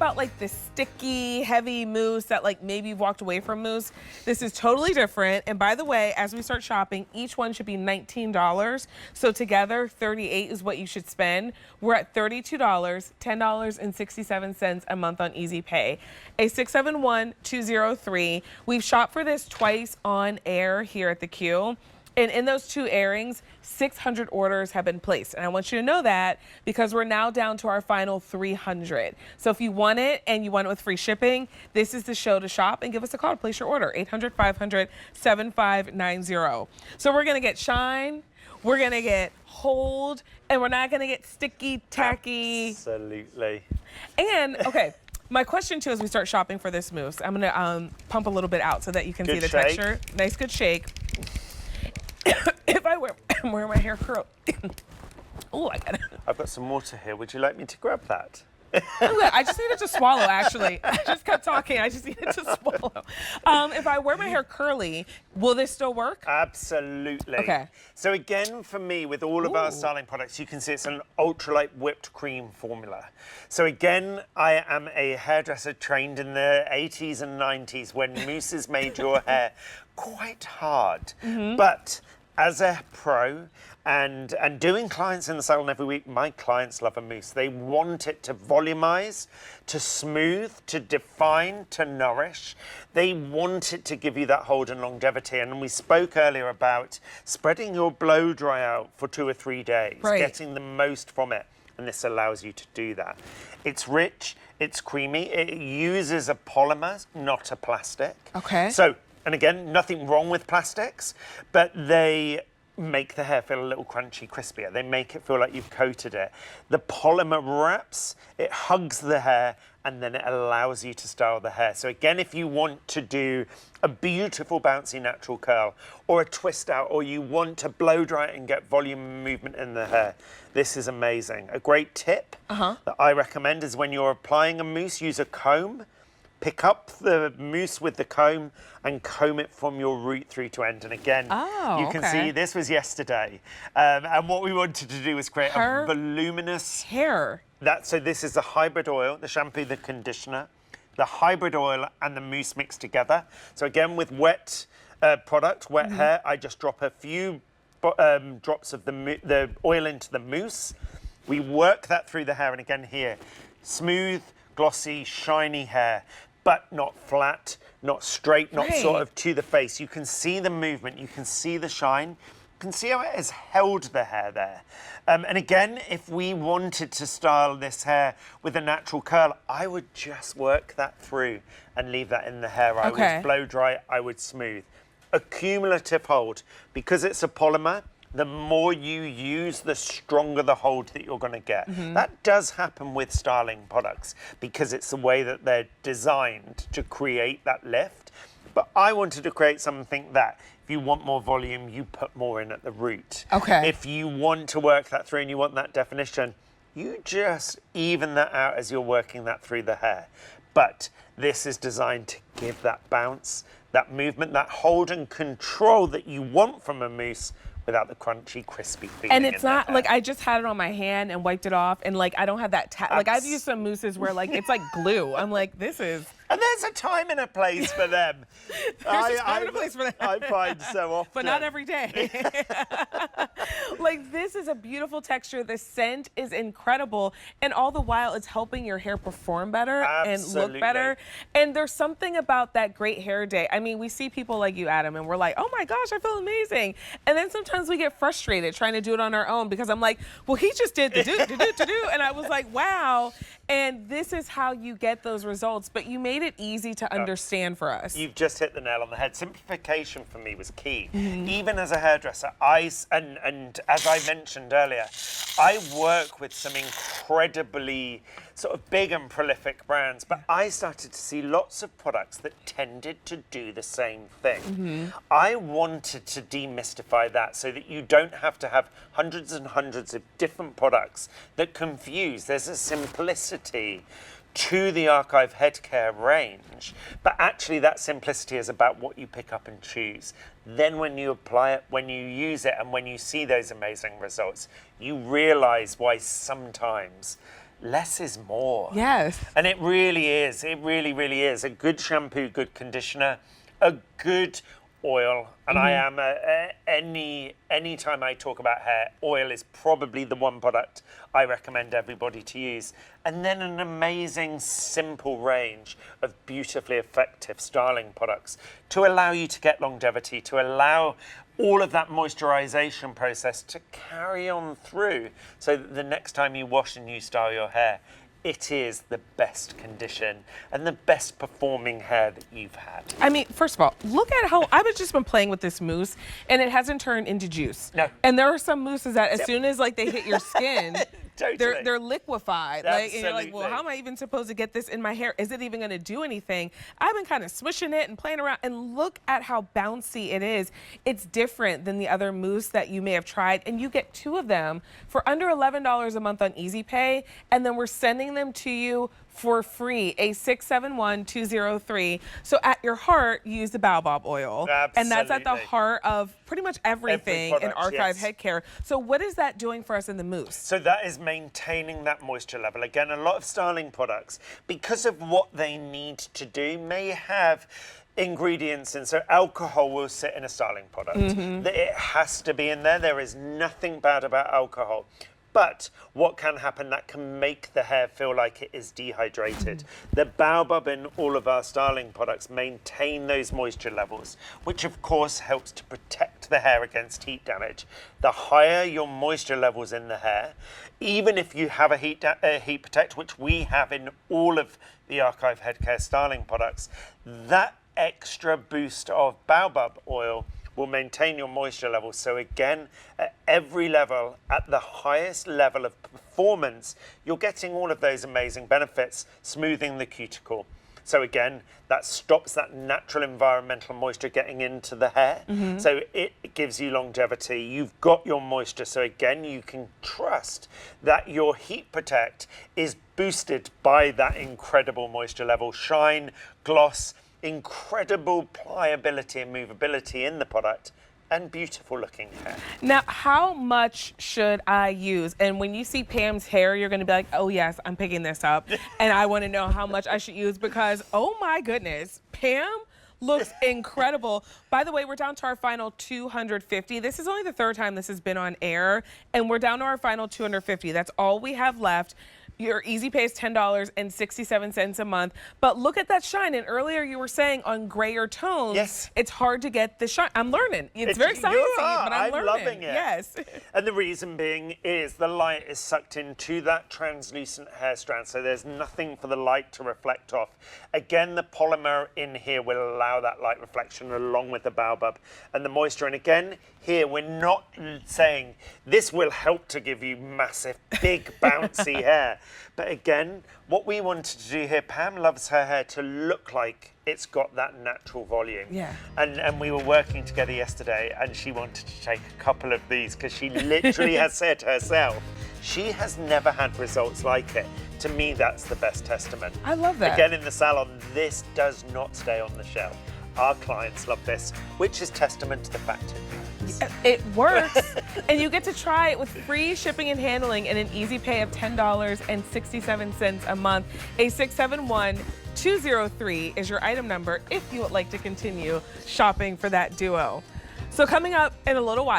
About like the sticky, heavy mousse that like maybe you've walked away from mousse. This is totally different. And by the way, as we start shopping, each one should be $19. So together, $38 is what you should spend. We're at $32, $10.67 a month on Easy Pay. A671-203. We've shopped for this twice on air here at the Q. And in those two airings, 600 orders have been placed. And I want you to know that because we're now down to our final 300. So if you want it and you want it with free shipping, this is the show to shop and give us a call to place your order, 800-500-7590. So we're gonna get shine, we're gonna get hold, and we're not gonna get sticky, tacky. Absolutely. And, okay. My question too, as we start shopping for this mousse, I'm gonna pump a little bit out so that you can see the texture. Nice, good shake. If I wear my hair curl, oh, I got it. I've got some water here. Would you like me to grab that? I just needed to swallow, actually. I just kept talking. I just needed to swallow. If I wear my hair curly, will this still work? Absolutely. Okay. So again, for me, with all of our styling products, you can see it's an ultralight whipped cream formula. So again, I am a hairdresser trained in the 80s and 90s when mousses made your hair quite hard. But as a pro and doing clients in the salon every week, my clients love a mousse. They want it to volumize, to smooth, to define, to nourish. They want it to give you that hold and longevity. And we spoke earlier about spreading your blow dry out for 2 or 3 days, getting the most from it. And this allows you to do that. It's rich, it's creamy, it uses a polymer, not a plastic. Okay. So, and again, nothing wrong with plastics, but they make the hair feel a little crunchy, crispier. They make it feel like you've coated it. The polymer wraps, it hugs the hair, and then it allows you to style the hair. So again, if you want to do a beautiful bouncy natural curl or a twist out, or you want to blow dry it and get volume and movement in the hair, this is amazing. A great tip that I recommend is when you're applying a mousse, use a comb. Pick up the mousse with the comb and comb it from your root through to end. And again, you can see this was yesterday. And what we wanted to do was create a voluminous hair. So this is the hybrid oil, the shampoo, the conditioner, the hybrid oil and the mousse mixed together. So again, with wet product, wet hair, I just drop a few drops of the oil into the mousse. We work that through the hair. And again here, smooth, glossy, shiny hair, but not flat, not straight, not sort of to the face. You can see the movement, you can see the shine, you can see how it has held the hair there. And again, if we wanted to style this hair with a natural curl, I would just work that through and leave that in the hair. I would blow dry, I would smooth. A cumulative hold, because it's a polymer, the more you use, the stronger the hold that you're going to get. That does happen with styling products because it's the way that they're designed to create that lift. But I wanted to create something that if you want more volume, you put more in at the root. If you want to work that through and you want that definition, you just even that out as you're working that through the hair. But this is designed to give that bounce, that movement, that hold and control that you want from a mousse, without the crunchy, crispy feeling. And it's not like I just had it on my hand and wiped it off, and like I don't have that like I've used some mousses where like it's like glue. I'm like, this is. And there's a time and a place for them. There's a time and a place for them. I find so often. But not every day. Like this is a beautiful texture. The scent is incredible, and all the while it's helping your hair perform better and look better. And there's something about that great hair day. I mean, we see people like you, Adam, and we're like, oh my gosh, I feel amazing. And then sometimes we get frustrated trying to do it on our own because I'm like, well, he just did the do, and I was like, wow. And this is how you get those results, but you made it easy to understand for us. You've just hit the nail on the head. Simplification for me was key. Even as a hairdresser, and as I mentioned earlier, I work with some incredibly sort of big and prolific brands, but I started to see lots of products that tended to do the same thing. I wanted to demystify that so that you don't have to have hundreds and hundreds of different products that confuse. There's a simplicity to the ARKIVE Headcare range, but actually that simplicity is about what you pick up and choose. Then when you apply it, when you use it, and when you see those amazing results, you realize why sometimes less is more. Yes. And it really is. It really, really is. A good shampoo, good conditioner, a good oil. And I am, any time I talk about hair, oil is probably the one product I recommend everybody to use. And then an amazing, simple range of beautifully effective styling products to allow you to get longevity, to allow all of that moisturization process to carry on through, so that the next time you wash and you style your hair, it is the best condition and the best performing hair that you've had. I mean, first of all, look at how I've just been playing with this mousse and it hasn't turned into juice. No. And there are some mousses that as soon as like they hit your skin, Totally. they're liquefied. Like, and you're like, well, Absolutely. how am I even supposed to get this in my hair? Is it even going to do anything? I've been kind of swishing it and playing around, and look at how bouncy it is. It's different than the other mousse that you may have tried, and you get 2 of them for under $11 a month on Easy Pay, and then we're sending them to you for free, a 671-203. So at your heart, use the baobab oil. Absolutely. And that's at the heart of pretty much everything in product, ARKIVE yes. Headcare. So what is that doing for us in the mousse? So that is maintaining that moisture level. Again, a lot of styling products, because of what they need to do, may have ingredients in. So alcohol will sit in a styling product. It has to be in there. There is nothing bad about alcohol. But what can happen, that can make the hair feel like it is dehydrated. The baobab in all of our styling products maintain those moisture levels, which of course helps to protect the hair against heat damage. The higher your moisture levels in the hair, even if you have a heat protect, which we have in all of the ARKIVE Headcare styling products, that extra boost of baobab oil will maintain your moisture levels. So again, at every level, at the highest level of performance, you're getting all of those amazing benefits, smoothing the cuticle. So again, that stops that natural environmental moisture getting into the hair. So it gives you longevity. You've got your moisture. So again, you can trust that your heat protect is boosted by that incredible moisture level. Shine, gloss, incredible pliability and movability in the product, and beautiful looking hair. Now, how much should I use? And when you see Pam's hair, you're going to be like, oh yes, I'm picking this up. And I want to know how much I should use, because, oh my goodness, Pam looks incredible. By the way, we're down to our final 250. This is only the 3rd time this has been on air, and we're down to our final 250. That's all we have left. Your Easy Pay is $10.67 a month. But look at that shine. And earlier you were saying on grayer tones, yes, it's hard to get the shine. I'm learning. It's very sciencey, but I'm learning. Loving it. Yes. And the reason being is the light is sucked into that translucent hair strand, so there's nothing for the light to reflect off. Again, the polymer in here will allow that light reflection along with the baobab and the moisture. And again, here we're not saying this will help to give you massive, big, bouncy hair. But again, what we wanted to do here, Pam loves her hair to look like it's got that natural volume. Yeah. And we were working together yesterday, and she wanted to take a couple of these because she literally has said herself, she has never had results like it. To me, that's the best testament. I love that. Again, in the salon, this does not stay on the shelf. Our clients love this, which is testament to the fact it works. It works. And you get to try it with free shipping and handling and an Easy Pay of $10.67 a month. A 671-203 is your item number if you would like to continue shopping for that duo. So coming up in a little while,